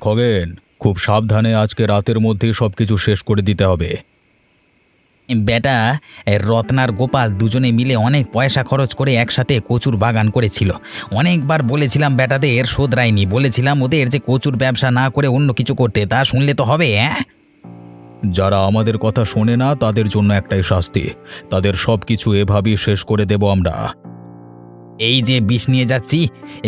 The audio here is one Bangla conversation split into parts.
খগেন, খুব সাবধানে আজকে রাতের মধ্যেই সবকিছু শেষ করে দিতে হবে। বেটা, রত্নার গোপাল দুজনে মিলে অনেক পয়সা খরচ করে একসাথে কচুর বাগান করেছিল। অনেকবার বলেছিলাম বেটাদের শোধরায়নি, বলেছিলাম ওদের যে কচুর ব্যবসা না করে অন্য কিছু করতে, তা শুনলে তো হবে। হ্যাঁ, যারা আমাদের কথা শোনে না তাদের জন্য একটাই শাস্তি, তাদের সবকিছু এভাবেই শেষ করে দেব আমরা। এই যে বিষ নিয়ে যাচ্ছি,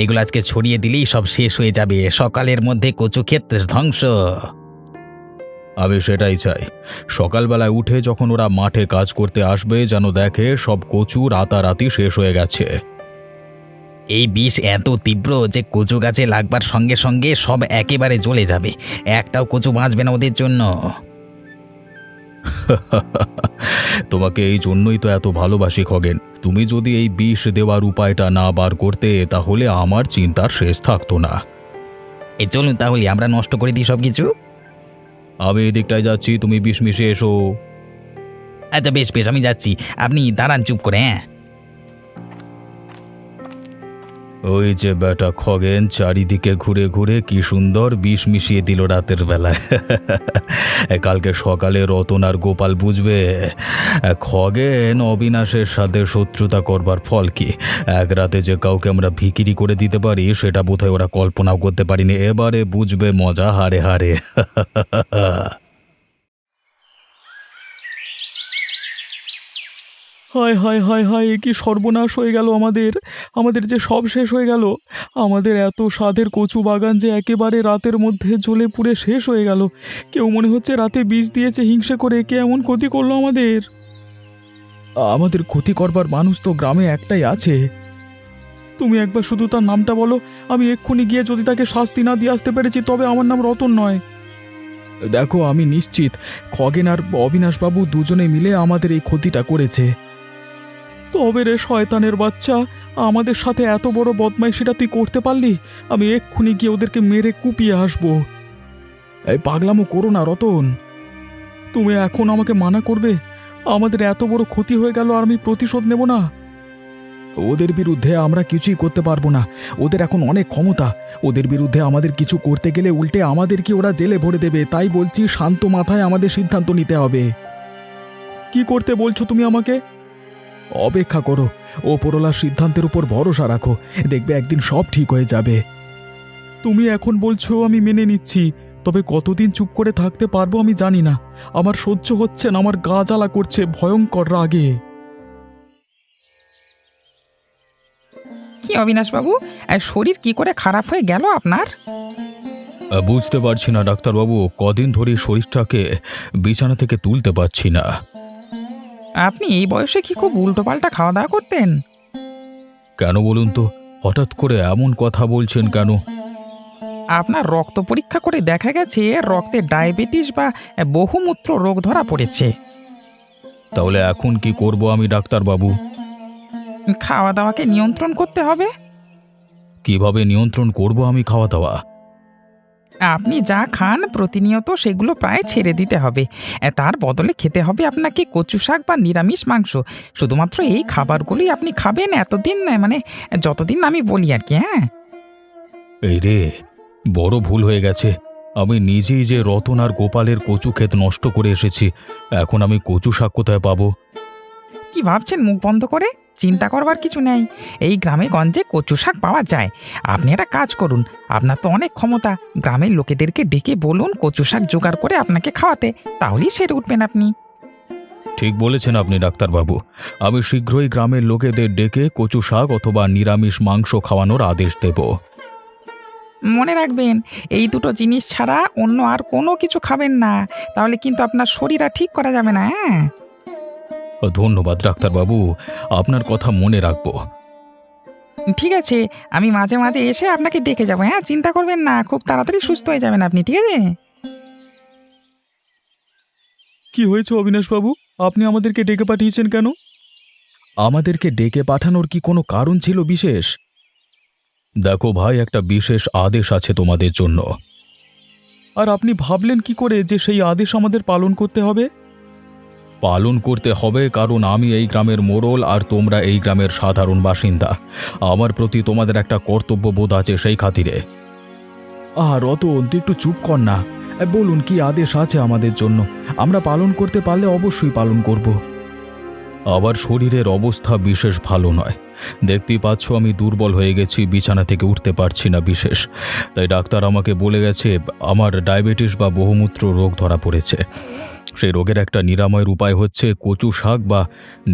এগুলো আজকে ছড়িয়ে দিলেই সব শেষ হয়ে যাবে, সকালের মধ্যে কচু ক্ষেত ধ্বংস। আমি সেটাই চাই। সকালবেলায় উঠে যখন ওরা মাঠে কাজ করতে আসবে যেন দেখে সব কচু রাতারাতি শেষ হয়ে গেছে। এই বিষ এত তীব্র যে কচু গাছে লাগবার সঙ্গে সঙ্গে সব একেবারে জ্বলে যাবে, একটাও কচু বাঁচবে না ওদের জন্য। তোমাকে এই জন্যই তো এত ভালোবাসি খগেন। তুমি যদি এই বিষ দেওয়ার উপায়টা না বার করতে তাহলে আমার চিন্তার শেষ থাকতো না। এই চলুন তাহলে আমরা নষ্ট করে দিই সব কিছু। আমি এদিকটায় যাচ্ছি, তুমি বিষ মিশিয়ে এসো। আচ্ছা বেশ বেশ, আমি যাচ্ছি, আপনি দাঁড়ান চুপ করে। হ্যাঁ, ওই যে বেটা খগেন চারিদিকে ঘুরে ঘুরে কি সুন্দর বিষ মিশিয়ে দিল রাতের বেলায়। কালকে সকালে রতন আর গোপাল বুঝবে খগেন অবিনাশের সাথে শত্রুতা করবার ফল কি। এক রাতে যে কাউকে আমরা ভিকিরি করে দিতে পারি সেটা বোধহয় ওরা কল্পনাও করতে পারিনি। এবারে বুঝবে মজা হারে হারে। হায় হায় হায় হায়, এ কি সর্বনাশ হয়ে গেল আমাদের! আমাদের যে সব শেষ হয়ে গেল। আমাদের এত স্বাদের কচু বাগান যে একেবারে রাতের মধ্যে জ্বলে পুড়ে শেষ হয়ে গেল। কেউ মনে হচ্ছে রাতে বিষ দিয়েছে হিংসে করে। কে এমন ক্ষতি করলো আমাদের! আমাদের ক্ষতি করবার মানুষ তো গ্রামে একটাই আছে। তুমি একবার শুধু তার নামটা বলো, আমি এক্ষুনি গিয়ে যদি তাকে শাস্তি না দিয়ে আসতে পেরেছি তবে আমার নাম রতন নয়। দেখো, আমি নিশ্চিত খগেন আর অবিনাশবাবু দুজনে মিলে আমাদের এই ক্ষতিটা করেছে। তবে রে শয়তানের বাচ্চা, আমাদের সাথে এত বড় বদমাইশিটা তুই করতে পারলি? আমি এক্ষুনি গিয়ে ওদেরকে মেরে কুপিয়ে আসবো। এই পাগলামো করো না রতন। তুমি এখন আমাকে মানা করবে? আমাদের এত বড় ক্ষতি হয়ে গেল আর আমি প্রতিশোধ নেব না? ওদের বিরুদ্ধে আমরা কিছুই করতে পারবো না। ওদের এখন অনেক ক্ষমতা। ওদের বিরুদ্ধে আমাদের কিছু করতে গেলে উল্টে আমাদেরকে ওরা জেলে ভরে দেবে। তাই বলছি, শান্ত মাথায় আমাদের সিদ্ধান্ত নিতে হবে। কি করতে বলছো তুমি আমাকে? অপেক্ষা করো, ওপরওয়ালার সিদ্ধান্তের উপর ভরসা রাখো, দেখবে একদিন সব ঠিক হয়ে যাবে। তুমি এখন বলছো, আমি মেনে নিচ্ছি, তবে কতদিন চুপ করে থাকতে পারবো আমি জানি না। আমার সহ্য হচ্ছে না, আমার গা জ্বালা করছে ভয়ঙ্কর রাগে। কি অবিনাশবাবু, শরীর কি করে খারাপ হয়ে গেল আপনার? বুঝতে পারছি না ডাক্তারবাবু, কদিন ধরে শরীরটাকে বিছানা থেকে তুলতে পারছি না। আপনি এই বয়সে কি খুব উল্টোপাল্টা খাওয়া দাওয়া করতেন? কেন বলুন তো, হঠাৎ করে এমন কথা বলছেন কেন? আপনার রক্ত পরীক্ষা করে দেখা গেছে রক্তে ডায়াবেটিস বা বহুমূত্র রোগ ধরা পড়েছে। তাহলে এখন কি করব আমি ডাক্তারবাবু? খাওয়া দাওয়াকে নিয়ন্ত্রণ করতে হবে। কিভাবে নিয়ন্ত্রণ করব আমি খাওয়া দাওয়া? আপনি যা খান প্রতিনিয়ত সেগুলো প্রায় ছেড়ে দিতে হবে। তার বদলে খেতে হবে আপনাকে কচু শাক বা নিরামিষ মাংস। শুধুমাত্র এই খাবারগুলোই আপনি খাবেন এতদিন, মানে যতদিন আমি বলি আর কি। হ্যাঁ, এই রে, বড় ভুল হয়ে গেছে। আমি নিজেই যে রতন আর গোপালের কচু ক্ষেত নষ্ট করে এসেছি। এখন আমি কচু শাক কোথায় পাবো? কি ভাবছেন মুখ বন্ধ করে? চিন্তা করবার কিছু নেই, এই গ্রামে গঞ্জে কচু শাক পাওয়া যায়। আপনি একটা কাজ করুন, আপনার তো অনেক ক্ষমতা, গ্রামের লোকেদেরকে ডেকে বলুন কচু শাক জোগাড় করে আপনাকে খাওয়াতে, তাহলেই সেরে উঠবেন আপনি। ঠিক বলেছেন আপনি ডাক্তারবাবু। আমি শীঘ্রই গ্রামের লোকেদের ডেকে কচু শাক অথবা নিরামিষ মাংস খাওয়ানোর আদেশ দেব। মনে রাখবেন, এই দুটো জিনিস ছাড়া অন্য আর কোনো কিছু খাবেন না, তাহলে কিন্তু আপনার শরীর আর ঠিক করা যাবে না। হ্যাঁ, ধন্যবাদ ডাক্তারবাবু, আপনার কথা মনে রাখবো। ঠিক আছে, আমি মাঝে মাঝে এসে আপনাকে দেখে যাবো। হ্যাঁ, চিন্তা করবেন না, খুব তাড়াতাড়ি সুস্থ হয়ে যাবেন আপনি, ঠিক আছে? কি হয়েছে অবিনাশবাবু? আপনি আমাদেরকে ডেকে পাঠিয়েছেন কেন? আমাদেরকে ডেকে পাঠানোর কি কোনো কারণ ছিল বিশেষ? দেখো ভাই, একটা বিশেষ আদেশ আছে তোমাদের জন্য। আর আপনি ভাবলেন কি করে যে সেই আদেশ আমাদের পালন করতে হবে? পালন করতে হবে কারণ আমি এই গ্রামের মোড়ল আর তোমরা এই গ্রামের সাধারণ বাসিন্দা। আমার প্রতি তোমাদের একটা কর্তব্যবোধ আছে সেই খাতিরে। রতন, তুই একটু চুপ কর না। বলুন কি আদেশ আছে আমাদের জন্য? আমরা পালন করতে পারলে অবশ্যই পালন করব। আবার শরীরের অবস্থা বিশেষ ভালো নয়। দেখতেই পাচ্ছ আমি দুর্বল হয়ে গেছি, বিছানা থেকে উঠতে পারছি না বিশেষ। তাই ডাক্তার আমাকে বলে গেছে আমার ডায়াবেটিস বা বহুমূত্র রোগ ধরা পড়েছে। সেই রোগের একটা নিরাময়ের উপায় হচ্ছে কচু শাক বা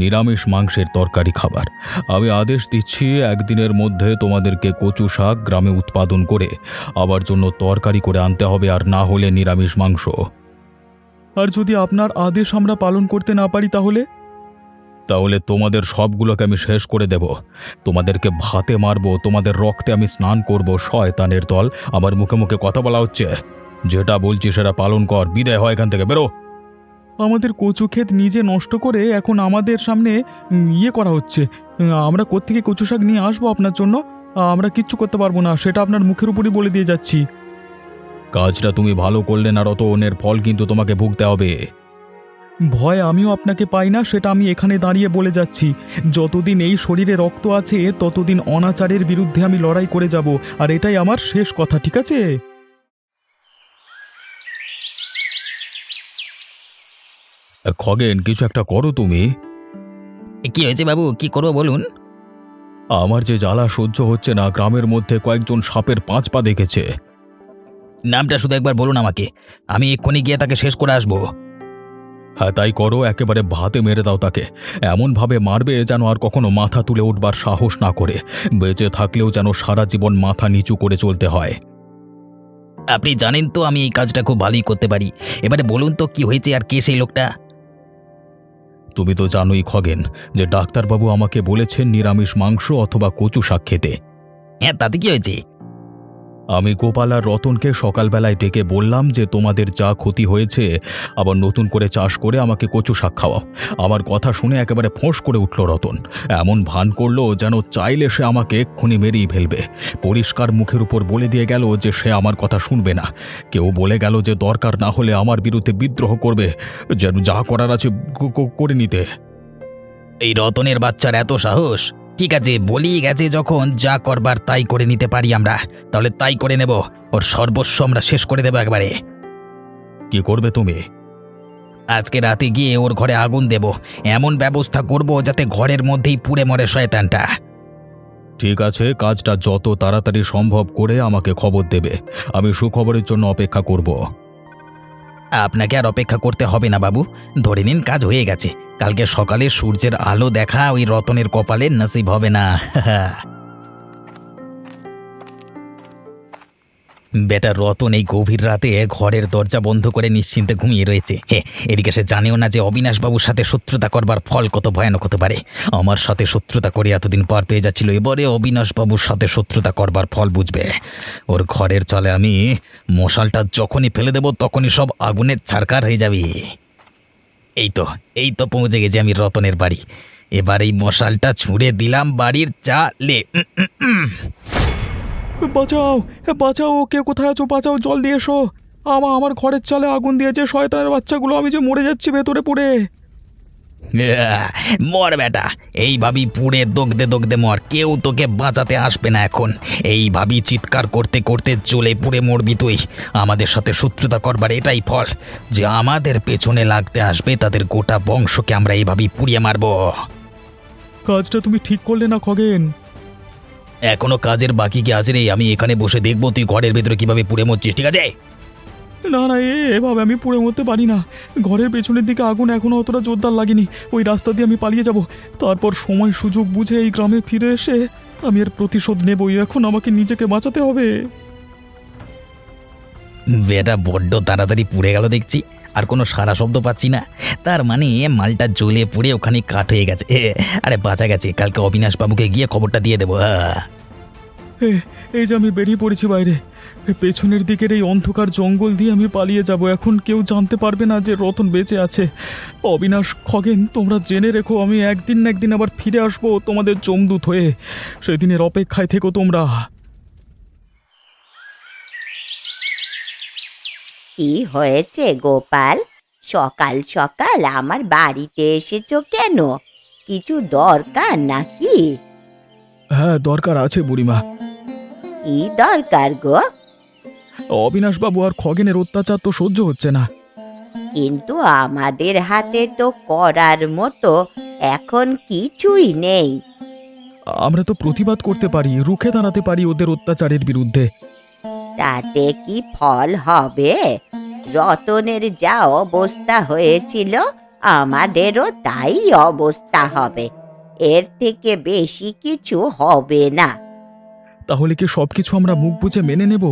নিরামিষ মাংসের তরকারি খাবার। আমি আদেশ দিচ্ছি একদিনের মধ্যে তোমাদেরকে কচু শাক গ্রামে উৎপাদন করে আবার জন্য তরকারি করে আনতে হবে, আর না হলে নিরামিষ মাংস। আর যদি আপনার আদেশ আমরা পালন করতে না পারি তাহলে? তাহলে তোমাদের সবগুলোকে আমি শেষ করে দেব। তোমাদেরকে ভাতে মারবো, তোমাদের রক্তে আমি স্নান করব। শয়তানের দল, আমার মুখে মুখে কথা বলা হচ্ছে। যেটা বলছি সেটা পালন কর, বিদায় হয় এখান থেকে, বেরো। আমাদের কচু ক্ষেত নিজে নষ্ট করে এখন আমাদের সামনে ইয়ে করা হচ্ছে। আমরা কোত্থেকে কচু শাক নিয়ে আসবো আপনার জন্য? আমরা কিচ্ছু করতে পারবো না, সেটা আপনার মুখের উপরই বলে দিয়ে যাচ্ছি। কাজটা তুমি ভালো করলে না রতনের ফল কিন্তু তোমাকে ভুগতে হবে। ভয় আমিও আপনাকে পাই না, সেটা আমি এখানে দাঁড়িয়ে বলে যাচ্ছি। যতদিন এই শরীরে রক্ত আছে ততদিন অনাচারের বিরুদ্ধে আমি লড়াই করে যাব, আর এটাই আমার শেষ কথা, ঠিক আছে? খগেন, কিছু একটা করো তুমি। কি হয়েছে বাবু, কি করবো বলুন? আমার যে জ্বালা সহ্য হচ্ছে না, গ্রামের মধ্যে কয়েকজন সাপের 5 পা দেখেছে। নামটা শুধু একবার বলুন আমাকে, আমি এক্ষুনি গিয়ে তাকে শেষ করে আসবো। হ্যাঁ তাই করো, একেবারে ভাতে মেরে দাও তাকে। এমনভাবে মারবে যেন আর কখনো মাথা তুলে উঠবার সাহস না করে। বেঁচে থাকলেও যেন সারা জীবন মাথা নিচু করে চলতে হয়। আপনি জানেন তো আমি এই কাজটা খুব ভালোই করতে পারি। এবারে বলুন তো কি হয়েছে আর কে সেই লোকটা? তুমি তো জানোই খগেন যে ডাক্তারবাবু আমাকে বলেছেন নিরামিষ মাংস অথবা কচু শাক খেতে। হ্যাঁ, তাতে কি হয়েছে? আমি গোপাল আর রতনকে সকালবেলায় ডেকে বললাম যে তোমাদের যা ক্ষতি হয়েছে আবার নতুন করে চাষ করে আমাকে কচু শাক খাওয়াও। আমার কথা শুনে একেবারে ফোঁস করে উঠল রতন। এমন ভান করলো যেন চাইলে সে আমাকে এক্ষুনি মেরেই ফেলবে। পরিষ্কার মুখের উপর বলে দিয়ে গেল যে সে আমার কথা শুনবে না। কেউ বলে গেল যে দরকার না হলে আমার বিরুদ্ধে বিদ্রোহ করবে, যেন যা করার আছে করে নিতে। এই রতনের বাচ্চার এত সাহস! ঠিক আছে, বলিয়ে গেছে যখন, যা করবার তাই করে নিতে পারি আমরা, তাহলে তাই করে নেব। ওর সর্বস্ব আমরা শেষ করে দেবো একবারে। কি করবে তুমি? আজকে রাতে গিয়ে ওর ঘরে আগুন দেব, এমন ব্যবস্থা করব যাতে ঘরের মধ্যেই পুড়ে মরে শয়তানটা। ঠিক আছে, কাজটা যত তাড়াতাড়ি সম্ভব করে আমাকে খবর দেবে। আমি সুখবরের জন্য অপেক্ষা করব। আপনাকে আর অপেক্ষা করতে হবে না বাবু, ধরে নিন কাজ হয়ে গেছে। কালকে সকালে সূর্যের আলো দেখা ওই রতনের কপালে নসিব হবে না। বেটা রতন এই গভীর রাতে ঘরের দরজা বন্ধ করে নিশ্চিন্তে ঘুমিয়ে রয়েছে। এদিকে সে জানেও না যে অবিনাশবাবুর সাথে শত্রুতা করবার ফল কত ভয়ানক হতে পারে। আমার সাথে শত্রুতা করে এতদিন পার পেয়ে যাচ্ছিল, এবারে অবিনাশবাবুর সাথে শত্রুতা করবার ফল বুঝবে। ওর ঘরের চালে আমি মশালটা যখনই ফেলে দেব তখনই সব আগুনের ছারকার হয়ে যাবে। এই তো পৌঁছে গেছি আমি রতনের বাড়ি। এবার এই মশালটা ছুঁড়ে দিলাম বাড়ির চালে। বাঁচাও, বাঁচাও, কে কোথায় আছো? বাঁচাও, জল দিয়ে এসো। আমার ঘরের চালে আগুন দিয়েছে শয়তানের বাচ্চাগুলো, আমি যে মরে যাচ্ছি ভেতরে পুড়ে। মর বেটা, এইভাবেই পুড়ে দগদে দগদে মর, কেউ তোকে বাঁচাতে আসবে না এখন। এইভাবেই চিৎকার করতে করতে জ্বলে পুড়ে মরবি তুই। আমাদের সাথে শত্রুতা করবার এটাই ফল, যে আমাদের পেছনে লাগতে আসবে তাদের গোটা বংশকে আমরা এইভাবেই পুড়িয়ে মারব। কাজটা তুমি ঠিক করলে না খগেন? এখনো কাজের বাকি কি আছে রে? আমি এখানে বসে দেখবো তুই ঘরের ভেতরে কিভাবে পুড়ে মরছিস, ঠিক আছে? না না, এভাবে আমি পুড়ে মরতে পারি না। ঘরের পেছনের দিকে আগুন এখনো অতটা জোরদার লাগেনি। ওই রাস্তা দিয়ে আমি পালিয়ে যাব, তারপর সময় সুযোগ বুঝে এই গ্রামে ফিরে এসে আমি এর প্রতিশোধ নেবই। এখন আমাকে নিজেকে বাঁচাতে হবে। বেটা বড্ড তাড়াতাড়ি পুড়ে গেল দেখছি, আর কোনো সারা শব্দ পাচ্ছি না। তার মানে মালটা জ্বলে পুড়ে ওখানে কাঠ হয়ে গেছে। আরে বাঁচা গেছে, কালকে অবিনাশবাবুকে গিয়ে খবরটা দিয়ে দেবো। এই যে আমি বেরিয়ে পড়েছি বাইরে। পেছনের দিকের এই অন্ধকার জঙ্গল দিয়ে আমি পালিয়ে যাব। এখন কেউ জানতে পারবে না যে রতন বেঁচে আছে। অবিনাশ, খগেন, তোমরা জেনে রেখো আমি একদিন না একদিন আবার ফিরে আসবো তোমাদের যমদূত হয়ে। সেদিনের অপেক্ষায় থেকো তোমরা। কি হয়েছে গোপাল? সকাল সকাল আমার বাড়িতে এসেছো কেন? কিছু দরকার নাকি? হ্যাঁ, দরকার আছে বুড়িমা। কি দরকার গো? অবিনাশবাবু আর খগেনের অত্যাচার তো সহ্য হচ্ছে না। কিন্তু আমাদের হাতে তো করার মতো এখন কিছুই নেই। আমরা তো প্রতিবাদ করতে পারি, রুখে দাঁড়াতে পারি ওদের অত্যাচারের বিরুদ্ধে। তাতে কি ফল হবে? রতনের যা অবস্থা হয়েছিল আমাদেরও তাই অবস্থা হবে। এর থেকে বেশি কিছু হবে না। তাহলে কি সবকিছু আমরা মুখ বুজে মেনে নেব?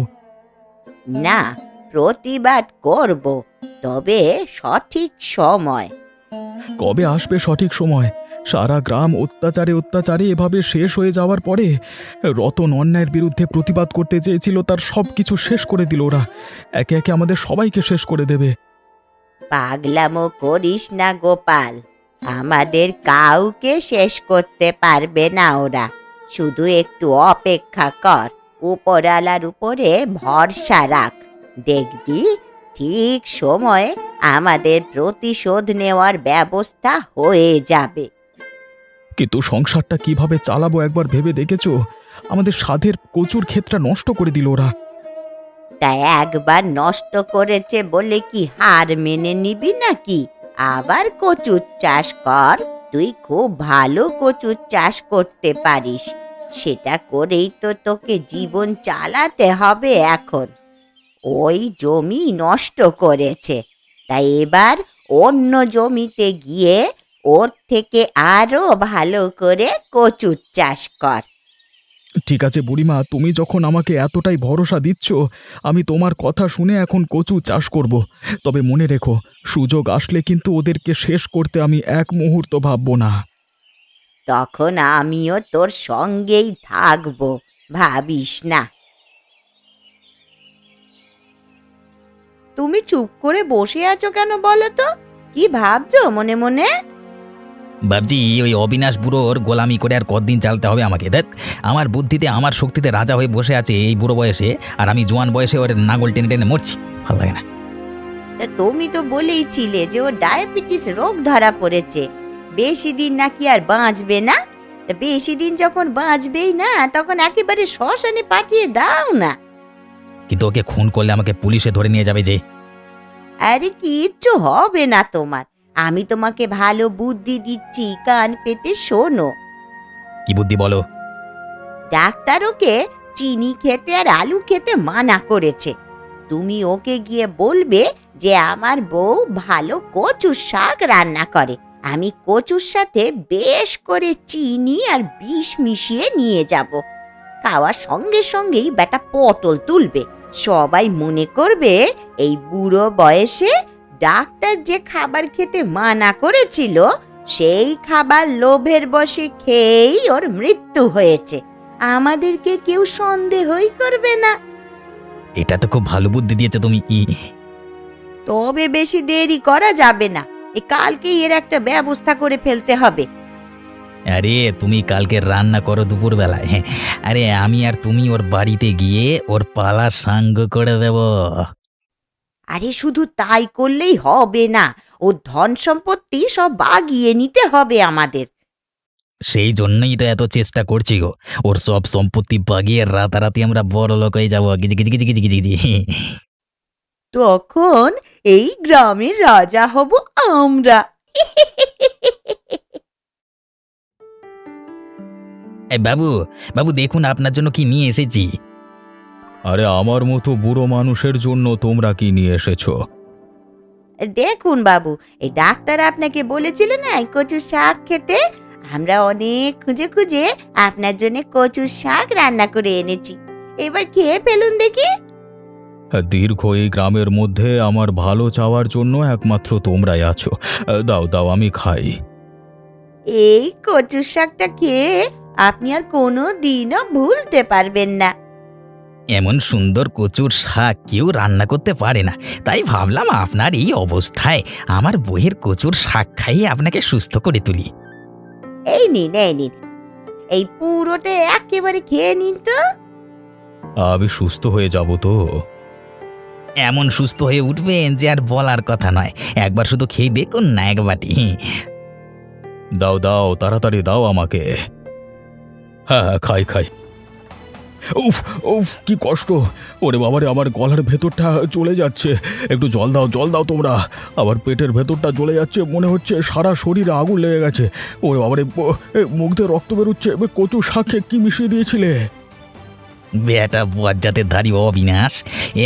না, প্রতিবাদ করব, তবে সঠিক সময়। কবে আসবে সঠিক সময়? সারা গ্রাম অত্যাচারে অত্যাচারে এভাবে শেষ হয়ে যাওয়ার পরে রতন অন্যায়ের বিরুদ্ধে প্রতিবাদ করতে চেয়েছিল, তার সব কিছু শেষ করে দিল ওরা। একে একে আমাদের সবাইকে শেষ করে দেবে। পাগলামো করিস না গোপাল, আমাদের কাউকে শেষ করতে পারবে না ওরা। শুধু একটু অপেক্ষা কর, উপরালার উপরে ভরসা রাখ, দেখবি ঠিক সময়ে আমাদের প্রতিশোধ নেওয়ার ব্যবস্থা হয়ে যাবে। কিন্তু সংসারটা কিভাবে চালাবো একবার ভেবে দেখেছো? আমাদের সাধের কচুর ক্ষেতটা নষ্ট করে দিল ওরা। তা একবার নষ্ট করেছে বলে কি হার মেনে নিবি নাকি? আবার কচুর চাষ কর, তুই খুব ভালো কচুর চাষ করতে পারিস। সেটা করেই তো তোকে জীবন চালাতে হবে এখন। ওই জমি নষ্ট করেছে, তাই এবার অন্য জমিতে গিয়ে ওর থেকে আরো ভালো করে কচুর চাষ কর। ঠিক আছে বুড়িমা, তুমি যখন আমাকে এতটাই ভরসা দিচ্ছ, আমি তোমার কথা শুনে এখন কচু চাষ করব। তবে মনে রেখো, সুযোগ আসলে কিন্তু ওদেরকে শেষ করতে আমি এক মুহূর্ত ভাববো না। তখন আমিও তোর সঙ্গেই থাকবো, ভাবিস না। তুমি চুপ করে বসে আছো কেন বলো তো? কি ভাবছো মনে মনে? ভাবছি ওই অবিনাশ বুড়োর গোলামি করে আর কতদিন চালাতে হবে আমাকে। দেখ, আমার বুদ্ধিতে আমার শক্তিতে রাজা হয়ে বসে আছে এই বুড়ো বয়সে, আর আমি জোয়ান বয়সে ওর নাঙল টেনে টেনে মরছি। ভালো লাগে না। তা তুমি তো বলেইছিলে যে ও ডায়াবেটিস রোগ ধরা পড়েছে, বেশি দিন নাকি আর বাঁচবে না। তা বেশি দিন যখন বাঁচবেই না, তখন একেবারে শ্মশানে পাঠিয়ে দাও না। কিন্তু ওকে খুন করলে আমাকে পুলিশে ধরে নিয়ে যাবে যে। আরে কিচ্ছু হবে না তোমার, আমি তোমাকে ভালো বুদ্ধি দিচ্ছি, কান পেতে শোনো। কি বুদ্ধি বলো? ডাক্তার ওকে চিনি খেতে আর আলু খেতে মানা করেছে। তুমি ওকে গিয়ে বলবে যে আমার বউ ভালো কচুর শাক রান্না করে, আমি কচুর সাথে বেশ করে চিনি আর বিষ মিশিয়ে নিয়ে যাব। খাওয়ার সঙ্গে সঙ্গেই বেটা পটল তুলবে। সবাই মনে করবে এই বুড়ো বয়সে ডাক্তার যে খাবার খেতে মানা করেছিল, সেই খাবার লোভের বশে খেয়েই ওর মৃত্যু হয়েছে। আমাদেরকে কেউ সন্দেহই করবে না। এটা তো খুব ভালো বুদ্ধি দিয়েছো তুমি। তবে বেশি দেরি করা যাবে না, কালকেই এর একটা ব্যবস্থা করে ফেলতে হবে। আরে তুমি কালকে রান্না করো দুপুর বেলায়। হ্যাঁ, আরে আমি আর তুমি ওর বাড়িতে গিয়ে ওর পালা সাঙ্গ করে দেব। আরে শুধু তাই করলেই হবে না, ও ধন সম্পত্তি সব বাগিয়ে নিতে হবে আমাদের। সেই জন্যই তো এত চেষ্টা করছি গো, ওর সব সম্পত্তি বাগিয়ে রাতারাতি আমরা বড় লোক হয়ে যাবো। গিজি গিজি গিজি গিজি গিজি। তখন এই গ্রামের রাজা হব আমরা। এই বাবু, বাবু দেখুন আপনার জন্য কি নিয়ে এসেছি। আরে আমার মতো বুড়ো মানুষের জন্য তোমরা কি নিয়ে এসেছো? দেখুন বাবু, এই ডাক্তার আপনাকে বলেছিল না এই কচুর শাক খেতে, আমরা অনেক খুঁজে খুঁজে আপনার জন্য কচুর শাক রান্না করে এনেছি। এবার খেয়ে ফেলুন দেখি। দীর্ঘ এই গ্রামের মধ্যে আমার ভালো চাওয়ার জন্য একমাত্র তোমরাই আছো। দাও দাও, আমি খাই। এই কচুর শাকটা খেয়ে আপনি আর কোনো দিনও ভুলতে পারবেন না। এমন সুন্দর কচুর শাক কেউ রান্না করতে পারে না, তাই ভাবলাম আপনার এই অবস্থায় আমার বইয়ের কচুর শাক খাইয়ে আপনাকে সুস্থ করে তুলি। এই নিন, এই নিন, এই পুরোটা একেবারে খেয়ে নিন তো। আমি সুস্থ হয়ে যাব তো? এমন সুস্থ হয়ে উঠবেন যে আর বলার কথা নয়। একবার শুধু খেয়ে দেখুন না এক বাটি। দাও দাও, তাড়াতাড়ি দাও আমাকে। হ্যাঁ হ্যাঁ, খাই খাই। উফ উফ কি কষ্ট! ওরে বাবারে, আমার গলার ভেতরটা চলে যাচ্ছে। একটু জল দাও, জল দাও তোমরা। আবার পেটের ভেতরটা জ্বলে যাচ্ছে, মনে হচ্ছে সারা শরীরে আগুন লেগে গেছে। ওরে বাবারে, মুখ দিয়ে রক্ত বেরোচ্ছে। কচু শাকে কি মিশিয়ে দিয়েছিলে? বেটা বজ্জাতের ধারী অবিনাশ,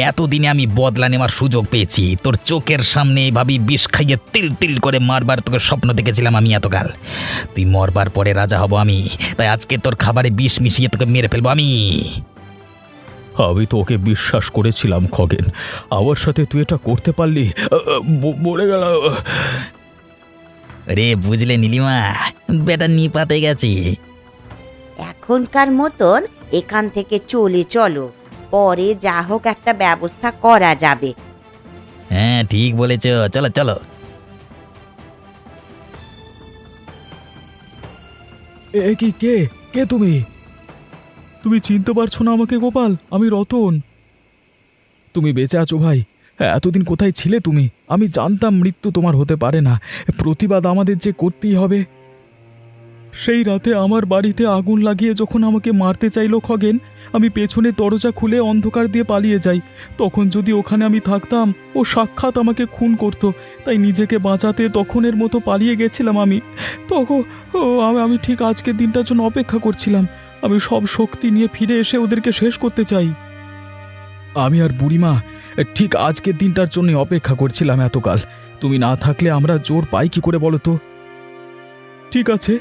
এতদিনে আমি বদলা নেওয়ার সুযোগ পেয়েছি। তোর চোখের সামনে এভাবেই বিষ খাইয়ে তিল তিল করে মারবার তোকে স্বপ্ন দেখেছিলাম আমি এতকাল। তুই মরবার পরে রাজা হব আমি, তাই আজকে তোর খাবারে বিষ মিশিয়ে তোকে মেরে ফেলবো আমি। আমি তো ওকে বিশ্বাস করেছিলাম খগেন, আমার সাথে তুই এটা করতে পারলি। মরে গেল। রে বুঝলে নীলিমা, বেটা নিপাতে গেছি। এখনকার মতন এখান থেকে চলে চলো, পরে যা হোক একটা ব্যবস্থা করা যাবে। হ্যাঁ ঠিক বলেছ, চলো চলো। এ কি, কে কে তুমি? তুমি চিনতে পারছো না আমাকে গোপাল? আমি রতন। তুমি বেঁচে আছো ভাই? এতদিন কোথায় ছিলে তুমি? আমি জানতাম মৃত্যু তোমার হতে পারে না, প্রতিবাদ আমাদের যে করতেই হবে। সেই রাতে আমার বাড়িতে আগুন লাগিয়ে যখন আমাকে মারতে চাইলো খগেন, আমি পেছনে দরজা খুলে অন্ধকার দিয়ে পালিয়ে যাই। তখন যদি ওখানে আমি থাকতাম, ও সাক্ষাৎ আমাকে খুন করত। তাই নিজেকে বাঁচাতে তখনের মতো পালিয়ে গেছিলাম আমি। তখন আমি ঠিক আজকের দিনটার জন্য অপেক্ষা করছিলাম। আমি সব শক্তি নিয়ে ফিরে এসে ওদেরকে শেষ করতে চাই। আমি আর বুড়িমা ঠিক আজকের দিনটার জন্য অপেক্ষা করছিলাম এতকাল। তুমি না থাকলে আমরা জোর পাই কি করে বলো তো? ঠিক আছে,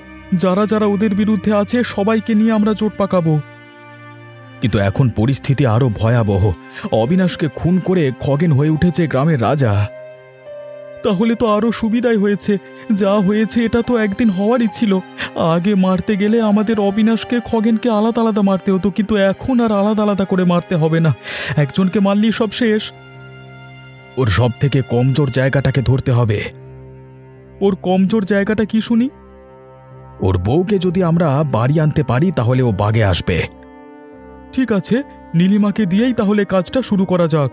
যারা যারা ওদের বিরুদ্ধে আছে সবাইকে নিয়ে আমরা জোট পাকাবো। কিন্তু এখন পরিস্থিতি আরো ভয়াবহ। অবিনাশকে খুন করে খগেন হয়ে উঠেছে গ্রামের রাজা। তাহলে তো আরো সুবিধাই হয়েছে। যা হয়েছে এটা তো একদিন হওয়ারই ছিল। আগে মারতে গেলে আমাদের অবিনাশকে খগেনকে আলাদা আলাদা মারতে হতো, কিন্তু এখন আর আলাদা আলাদা করে মারতে হবে না। একজনকে মারলেই সব শেষ। ওর সব থেকে কমজোর জায়গাটাকে ধরতে হবে। ওর কমজোর জায়গাটা কি শুনি? ওর বউকে যদি আমরা বাড়ি আনতে পারি তাহলে ও বাগে আসবে। ঠিক আছে, নীলিমাকে দিয়েই তাহলে কাজটা শুরু করা যাক।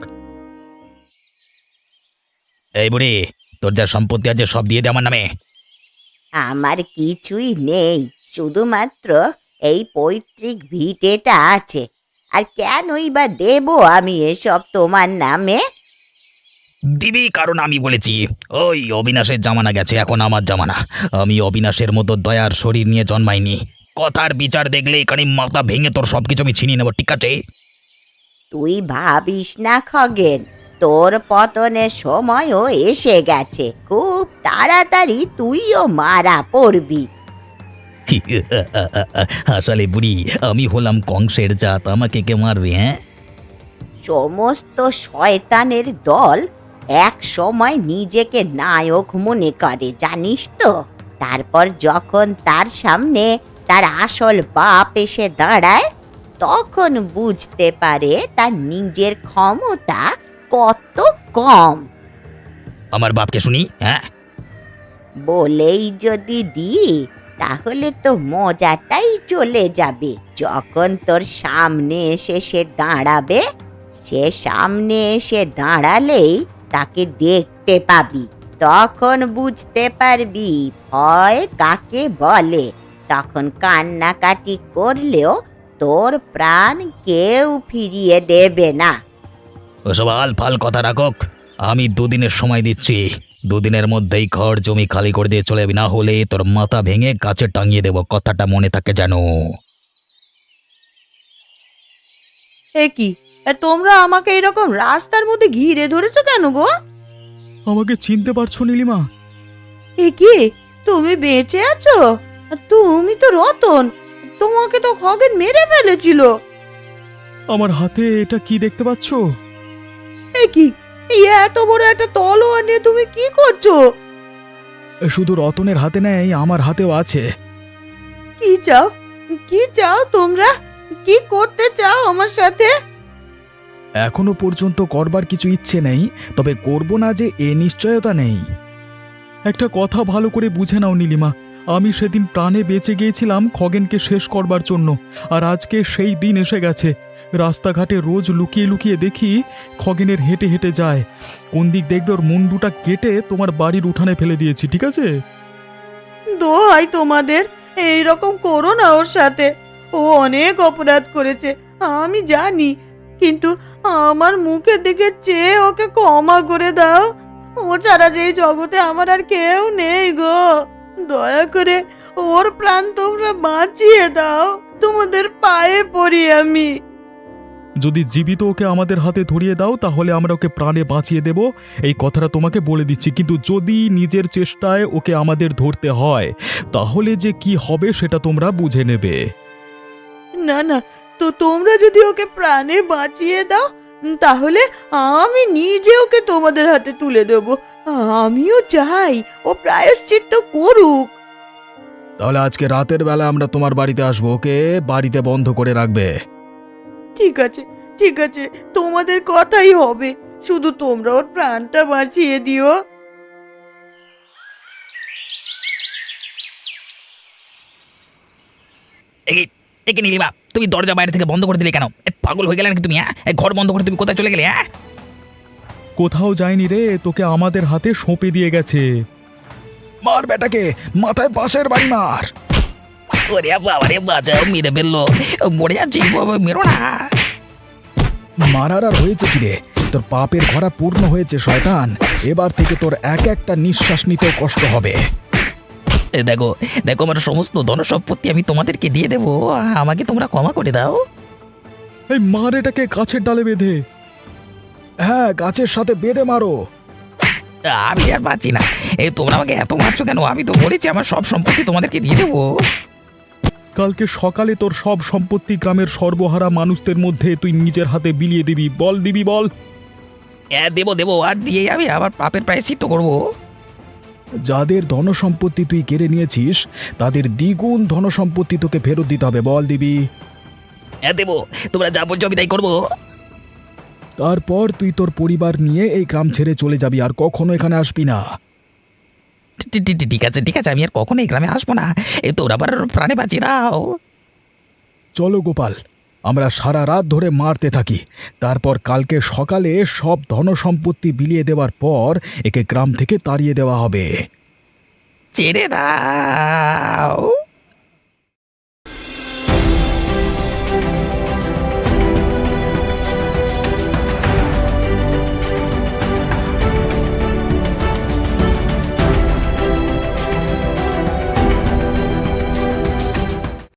এই বুড়ি, তোর যা সম্পত্তি আছে সব দিয়ে দে আমার নামে। আমার কিছুই নেই, শুধুমাত্র এই পৈতৃক ভিটেটা আছে। আর কেনই বা দেব আমি এসব তোমার নামে? দিবি কারণ আমি বলেছি। ওই অবিনাশের জামানা গেছে, এখন আমার জামানা। আমি অবিনাশের মতো দয়ার শরীর নিয়ে জন্মাইনি। কথার বিচার দেখলে এখানে মাথা ভেঙে তোর সবকিছু আমি ছিনিয়ে নেব, ঠিক আছে? তুই ভাবিস না খগেন, তোর পতনের সময়ও এসে গেছে। খুব তাড়াতাড়ি তুইও মারা পড়বি। আসলে বুড়ি, আমি হলাম কংসের জাত, আমাকে কে মারবে? হ্যাঁ, সমস্ত শয়তানের দল এক সময় নিজেকে নায়ক মনে করে, জানিস তো? তারপর যখন তার সামনে তার আসল বাপ এসে দাঁড়ায়, তখন বুঝতে পারে তার নিজের ক্ষমতা কত কম। আমার বাপকে শুনি। হ্যাঁ, বলেই যদি দিই তাহলে তো মজাটাই চলে যাবে। যখন তোর সামনে এসে সে দাঁড়াবে, সে সামনে এসে দাঁড়ালেই তাকে দেখতে পাবি। তখন বুঝতে পারবি ভয় কাকে বলে। তখন কান্নাকাটি করলেও তোর প্রাণ কেউ ফিরিয়ে দেবে না। ওসব আলফাল কথা রাখক। আমি দুদিনের সময় দিচ্ছি। দুদিনের মধ্যেই ঘর জমি খালি করে দিয়ে চলে যাবি, না হলে তোর মাথা ভেঙে গাছে টাঙিয়ে দেব। কথাটা মনে থাকে যেন। এ কি, তোমরা আমাকে এরকম রাস্তার মধ্যে ঘিরে ধরেছো কেন গো? আমাকে চিনতে পারছো নীলিমা? এ কি, তুমি বেঁচে আছো? তুমি তো রতন, তোমাকে তো খগেন মেরে ফেলেছিল। আমার হাতে এটা কি দেখতে পাচ্ছ? এ কি, এই এত বড় একটা তলোয়ার নিয়ে তুমি কি করছো? শুধু রতনের হাতে নেই, আমার হাতেও আছে। কি চাও, কি চাও তোমরা? কি করতে চাও আমার সাথে? এখনো পর্যন্ত করবার কিছু ইচ্ছে নেই, তবে করব না যে এ নিশ্চয়তা নেই। একটা কথা ভালো করে বুঝে নাও নীলিমা, আমি সেদিন প্রাণে বেঁচে গিয়েছিলাম খগেনকে শেষ করবার জন্য, আর আজকে সেই দিন এসে গেছে। রাস্তাঘাটে রোজ লুকিয়ে লুকিয়ে দেখি খগেনের হেঁটে হেঁটে যায়। কোন দিক দেখবে ওর মুন্ডুটা কেটে তোমার বাড়ির উঠানে ফেলে দিয়েছি, ঠিক আছে? দোহাই তোমাদের, এইরকম করো না ওর সাথে। ও অনেক অপরাধ করেছে, আমি জানি, কিন্তু আমার মুখের দিকে চেয়ে ওকে ক্ষমা করে দাও। ও ছাড়া যে এই জগতে আমার আর কেউ নেই গো। দয়া করে ওর প্রাণ তোমরা বাঁচিয়ে দাও, তোমাদের পায়ে পড়ি আমি। যদি জীবিত ওকে আমাদের হাতে ধরিয়ে দাও তাহলে আমরা ওকে প্রাণে বাঁচিয়ে দেব, এই কথাটা তোমাকে বলে দিচ্ছি। কিন্তু যদি নিজের চেষ্টায় ওকে আমাদের ধরতে হয় তাহলে যে কি হবে সেটা তোমরা বুঝে নেবে। না না, তো তোমরা যদি ওকে প্রাণে বাঁচিয়ে দাও তাহলে আমি নিজে ওকে তোমাদের হাতে তুলে দেব। আমিও চাই ও প্রায়শ্চিত্ত করুক। তাহলে আজকে রাতের বেলা আমরা তোমার বাড়িতে আসবো, ওকে বাড়িতে বন্ধ করে রাখবে। ঠিক আছে, ঠিক আছে, তোমাদের কথাই হবে, শুধু তোমরা ওর প্রাণটা বাঁচিয়ে দিও। একে নীলিমা, তুমি দরজা বাইরে থেকে বন্ধ করে দিলে কেন? পাগল হয়ে গেলে নাকি তুমি? হ্যাঁ, ঘর বন্ধ করে তুমি কোথায় চলে গেলে? হ্যাঁ, কোথাও যায়নি রে, তোকে আমাদের হাতে সঁপে দিয়ে গেছে। মার বেটাকে, মাথায় বাঁশের বাড়ি মার। ওরে বাবা রে, বাঁচাও, মেরে ফেললো, মরে যাচ্ছি, মেরো না। মারার আর হয়েছে কি রে? তোর পাপের ঘরা পূর্ণ হয়েছে শয়তান। এবার থেকে তোর এক একটা নিঃশ্বাস নিতেও কষ্ট হবে। দেখো দেখো, আমার সমস্ত ধনসম্পত্তি আমি তোমাদেরকে দিয়ে দেবো, আমাকে তোমরা ক্ষমা করে দাও। এই মার এটাকে গাছের ডালে বেঁধে। হ্যাঁ, গাছের সাথে বেঁধে মারো। আমি আর পাচ্ছি না, তোমরা আমাকে এত মারছো কেন? আমি তো বলেছি আমার সব সম্পত্তি তোমাদেরকে দিয়ে দেবো। কালকে সকালে তোর সব সম্পত্তি গ্রামের সর্বহারা মানুষদের মধ্যে তুই নিজের হাতে বিলিয়ে দিবি। বল দিবি বল? হ্যাঁ, দেবো দেবো, আর দিয়ে আমি আবার পাপের প্রায়শ্চিত্ত করবো। যাদের ধনসম্পত্তি তুই কেড়ে নিয়েছিস তাদের দ্বিগুণ ধনসম্পত্তি তোকে ফেরত দিতে হবে। বল দিবি? হ্যাঁ দেবো, তোমরা যা বলছো আমি তাই করবো। তারপর তুই তোর পরিবার নিয়ে এই গ্রাম ছেড়ে চলে যাবি, আর কখনো এখানে আসবি না। ঠিক আছে ঠিক আছে, আমি আর কখনো এই গ্রামে আসবো না, তোমরা আবার প্রাণে বাঁচিয়ে দাও। চলো গোপাল, আমরা সারা রাত ধরে মারতে থাকি। তারপর কালকে সকালে সব ধনসম্পত্তি বিলিয়ে দেওয়ার পর একে গ্রাম থেকে তাড়িয়ে দেওয়া হবে। ছেড়ে দাও।